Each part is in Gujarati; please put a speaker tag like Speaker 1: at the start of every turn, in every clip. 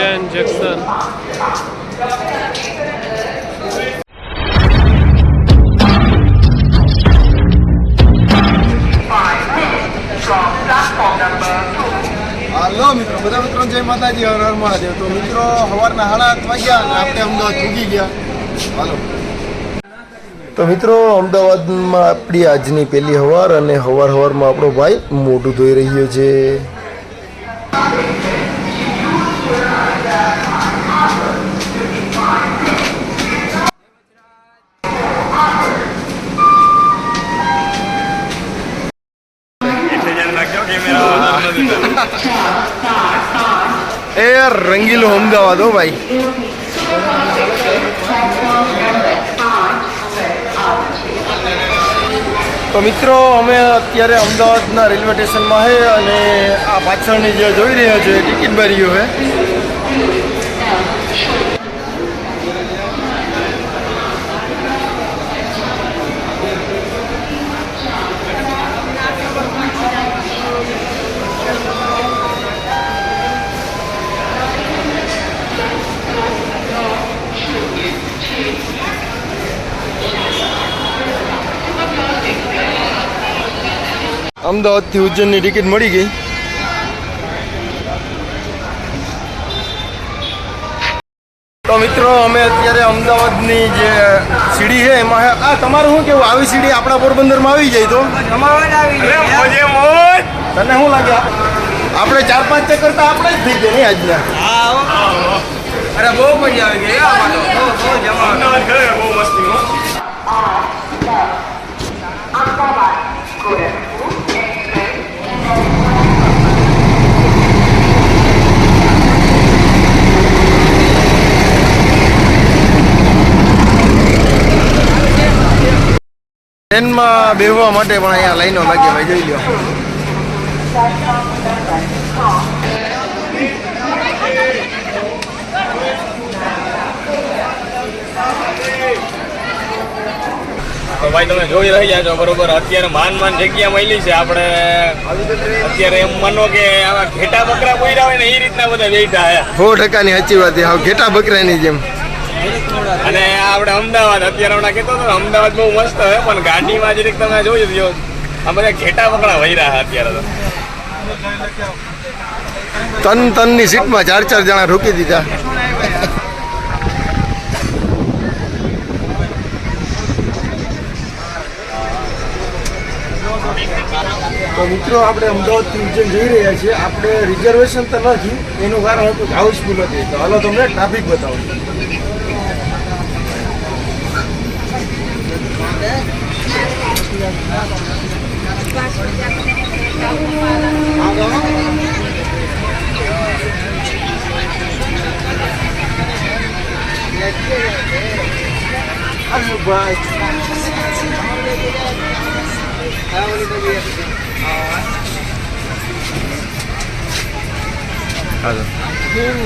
Speaker 1: ઉજ્જૈન જંકશન.
Speaker 2: હાલો મિત્રો, બધા મિત્રો જય માતાજી, હર હર મહાદેવ. તો મિત્રો સવારના 8:30 વાગ્યા અને આપણે અમદાવાદ પૂગી ગયા. હાલો તો મિત્રો, અમદાવાદમાં આપણી આજની પહેલી સવાર અને સવારમાં આપણો ભાઈ મોઢું ધોઈ રહ્યો છે. એ રંગીલું અમદાવાદ હો ભાઈ. તો મિત્રો, અમે અત્યારે અમદાવાદના રેલવે સ્ટેશનમાં છે અને આ પાછળની જે જોઈ રહ્યા છો એ ટિકિટ બારીઓ છે. અમદાવાદથી ઉજ્જૈનની ટિકિટ મળી ગઈ. તો મિત્રો, અમે અત્યારે અમદાવાદની જે સીડી છે એમાં આ તમારું શું કેવું, આવી સીડી આપણા પોરબંદરમાં આવી જાય તો તને શું લાગે? આપણે 4-5 ચક્કર તો આપણે જ થઈ ગયા નહીં આજના.
Speaker 3: અરે બહુ મજા આવી ગઈ. બહુ મસ્તી.
Speaker 2: ટ્રેનમાં બેસવા માટે પણ અહીંયા લાઈનો લાગી ભાઈ, જોઈ લો.
Speaker 3: તો ભાઈ તમે જોઈ રહ્યા છો બરોબર, અત્યારે માન જગ્યા મળી છે. આપણે અત્યારે એમ માનો કે આવા ઘેટા બકરા પોયરા હોય ને એ રીતના બધા બેઠા હે.
Speaker 2: 100% સાચી વાત છે. ઘેટા બકરાની જેમ.
Speaker 3: અને આપણે અમદાવાદ અત્યારે હમણાં કહેતો હતો અમદાવાદ બહુ મસ્ત હોય, પણ ગાડીમાં જરીક તમે જોઈ દો આ બધા ઘેટા બકરા વહી રહ્યા અત્યારે તો.
Speaker 2: તનની સીટમાં 4-4 જણા રોકી દીધા. તો મિત્રો, આપણે અમદાવાદથી ઉજ્જૈન જઈ રહ્યા છીએ. આપણે રિઝર્વેશન તો નથી, એનું કારણ હતું કે હાઉસફુલ હતી. તો હાલો તમને ટ્રાફિક બતાવું.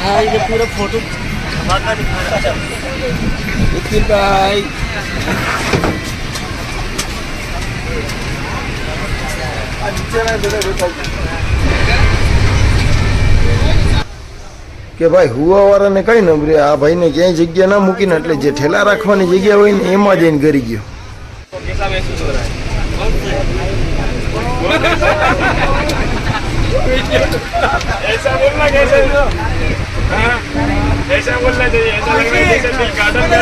Speaker 2: ભાઈ पूरा फोटो धमाका दिखा रहा भाई. કે ભાઈ હુવાવાળાને કઈ નંબરે આ ભાઈને ક્યાંય જગ્યા ના મૂકીને એટલે જે ઠેલા રાખવાની જગ્યા હોય ને એમાં જઈને કરી ગયો.
Speaker 3: ऐसा बोलना कैसे हो? ऐसा बोलना चाहिए. ऐसा लगना है जैसे दिल गार्डन में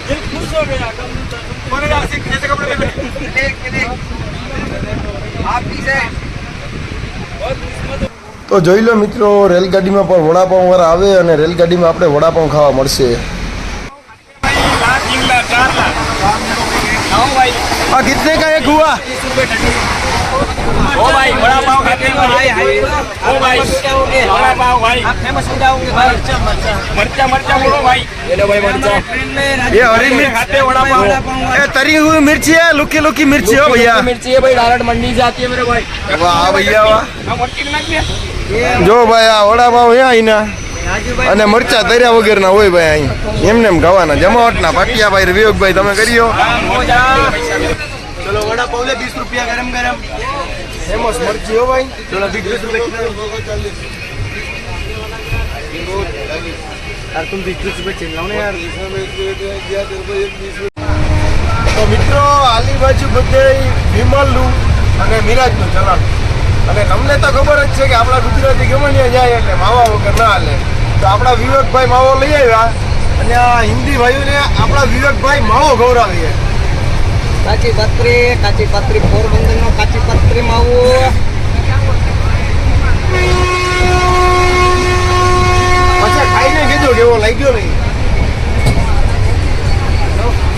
Speaker 3: दिल खुश हो गया. जैसे कपड़े आप पीछे
Speaker 2: તો જોઈ લો મિત્રો, રેલગાડીમાં પણ વડાપાઉં વાળા આવે અને રેલગાડીમાં આપણે વડાપાઉં ખાવા મળશે. हाँ, कितने का एक हुआ?
Speaker 3: ओ भाई बड़ा पाव खाते हैं भाई. ओ भाई बड़ा पाव भाई. फेमस हो जाओगे भाई. मरचा बोलो भाई. ये लो भाई मरचा.
Speaker 2: ये हरी मिर्च
Speaker 3: खाते वड़ा पाव.
Speaker 2: ये तरी हुई मिर्ची है, लुकी मिर्ची है भैया.
Speaker 3: मिर्ची है भाई, डायरेक्ट मंडी से आती है मेरे भाई.
Speaker 2: वाह भैया वाह.
Speaker 3: मरची नाख दे.
Speaker 2: જો ભાઈ આ વડાપાવ છે અહીંના અને મરચા તર્યા વગરના હોય ભાઈ. અહીં એમને એમ ખાવાના જમાવટના પાટિયાભાઈ વિવેકભાઈ તમે કર્યો.
Speaker 3: चलो वड़ा पाव ले 20 रुपया गरम.
Speaker 2: फेमस मर्ची हो भाई।
Speaker 3: थोड़ा 20 रुपए यार तुम 20 रुपए चिल्लाओ ना यार।
Speaker 2: તો મિત્રો આલી બાજુ બધે વિમલનું અને મિરાજનું ચલણ, અને તમને તો ખબર જ છે કે આપણા ગુજરાતી ગમે ત્યાં જાય એટલે માવા વગર ના હાલે. તો આપણા વિવેકભાઈ માવો લઈ આવ્યા અને આ હિન્દી ભાઈઓને આપણા વિવેકભાઈ માવો ખવડાવીએ.
Speaker 1: કાચી પત્રી પોરબંદરનો કાચી પત્રી માવો.
Speaker 2: પછી ખાઈને કહેજો કેવો લાગ્યો નહીં.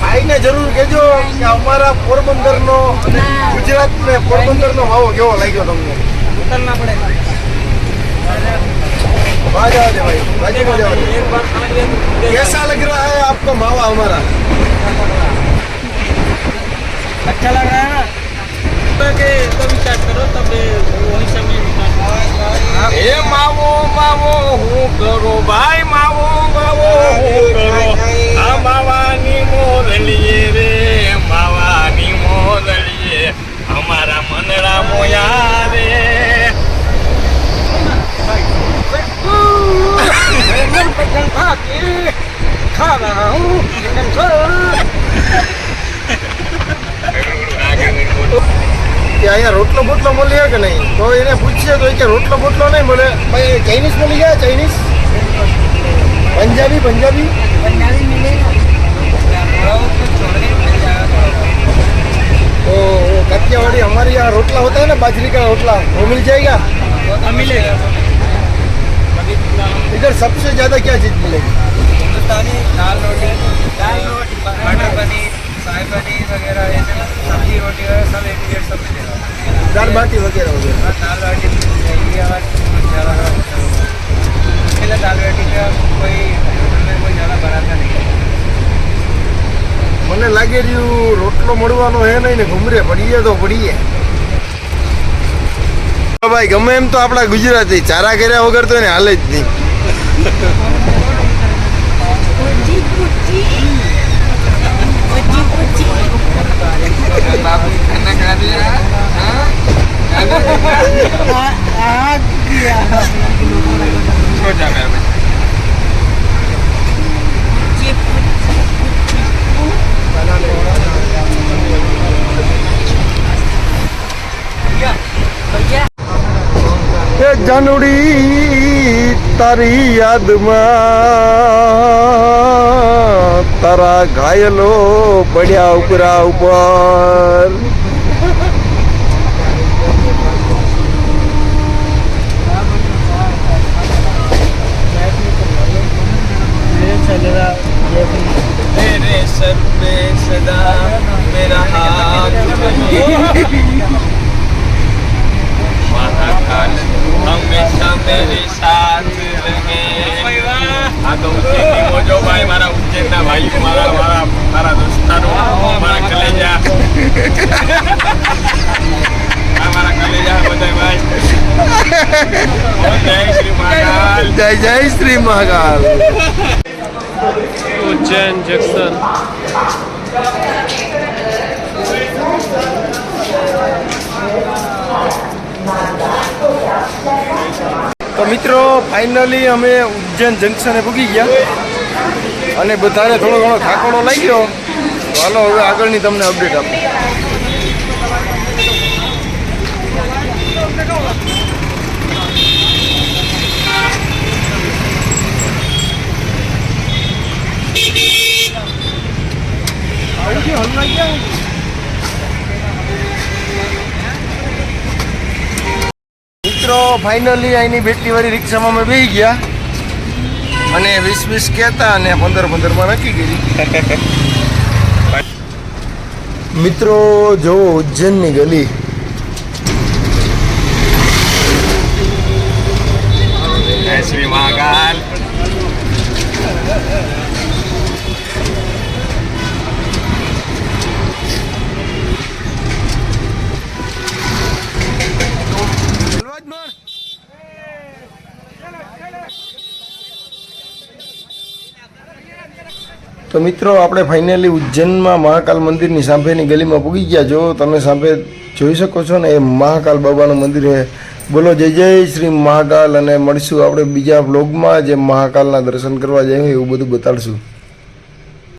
Speaker 2: ખાઈને જરૂર કહેજો કે અમારા પોરબંદરનો અને ગુજરાત ને પોરબંદરનો માવો કેવો લાગ્યો તમને.
Speaker 1: ઉતરના પડે.
Speaker 2: बाजा दे भाई, बाजी में जाओ. कैसा लग रहा है आपको मावा हमारा?
Speaker 1: अच्छा लग रहा है ना? के तब स्टार्ट करो तब वही समय
Speaker 3: એ માવો માવો હું કરો ભાઈ માવો માવો હું કરો આ માવાની મોરલીએ રે માવાની મોરલીએ અમારા મનડા મોયા રે
Speaker 1: खा रहा हूँ
Speaker 2: કે અહીંયા રોટલો બોટલો મળે કે નહીં? તો એને પૂછીએ તો એ કે રોટલો બોટલો નહીં મળે. ભાઈ ચાઇનીઝ મળી ગયા? ચાઇનીઝ, पंजाबी पंजाबी
Speaker 1: पंजाबी मिलेगा
Speaker 2: तो वो काठियावाड़ी हमारे यहाँ रोटला होता है ना, बाजरी का रोटला, वो मिल जाएगा?
Speaker 1: मिलेगा
Speaker 2: इधर सबसे ज्यादा क्या चीज मिलेगी?
Speaker 1: हिंदुस्तानी दाल रोटी मटर पनीर शाही पनीर वगैरह ऐसे सब्जी रोटी वगैरह सब एक डेढ़ सब मिलेगा।
Speaker 2: दाल बाटी वगैरह वगैरह.
Speaker 1: दाल बाटी मिल जाएगी और ज़्यादा पहले दाल बाटी का कोई होटल में कोई ज़्यादा बनाता नहीं है।
Speaker 2: મને લાગે રહ્યું રોટલો મળવાનો હે નહીં ને ઘુમરે પડીએ તો પડીએ. ભાઈ ગમે એમ તો આપણા ગુજરાતી ચારા કર્યા વગર તો એને હાલે જ નહીં. એ જાનુડી તારી યાદમાં તારા ઘાયલો પડ્યા ઉપરા ઉપર.
Speaker 3: तेरे सर पे सदा मेरा हाथ महाकाल हमेशा मेरे साथ रहे. આ તો ઉજ્જૈનની મોજો ભાઈ, મારા ઉજ્જૈનના ભાઈ, મારા મારા મારા દોસ્તારો, મારા કલેજા, આ મારા કલેજા બધા ભાઈ. જય શ્રી મહાકાલ.
Speaker 2: જય જય શ્રી મહાકાલ.
Speaker 3: ઉજ્જૈન જંકશન.
Speaker 2: તો મિત્રો ફાઇનલી અમે ઉજ્જૈન જંકશને પૂગી ગયા અને બધાને થોડો ઘણો થાકોડો લાગ્યો. તો હાલો હવે આગળની તમને અપડેટ આપો. મિત્રો ફાઇનલી અહીંની બેટરીવાળી રિક્ષામાં અમે બેસી ગયા અને 20 કહેતા અને 15 નક્કી કરી. મિત્રો જો ઉજ્જૈનની ગલી,
Speaker 3: જય શ્રી મહાકાલ.
Speaker 2: તો તો મિત્રો આપણે ફાઇનલી ઉજ્જૈનમાં મહાકાલ મંદિરની સામેની ગલીમાં પૂગી ગયા. જો તમે સામે જોઈ શકો છો ને, એ મહાકાલ બાબાનું મંદિર છે. બોલો જય જય શ્રી મહાકાલ. અને મળીશું આપણે બીજા બ્લોગમાં, જે મહાકાલના દર્શન કરવા જાય એવું બધું બતાડશું.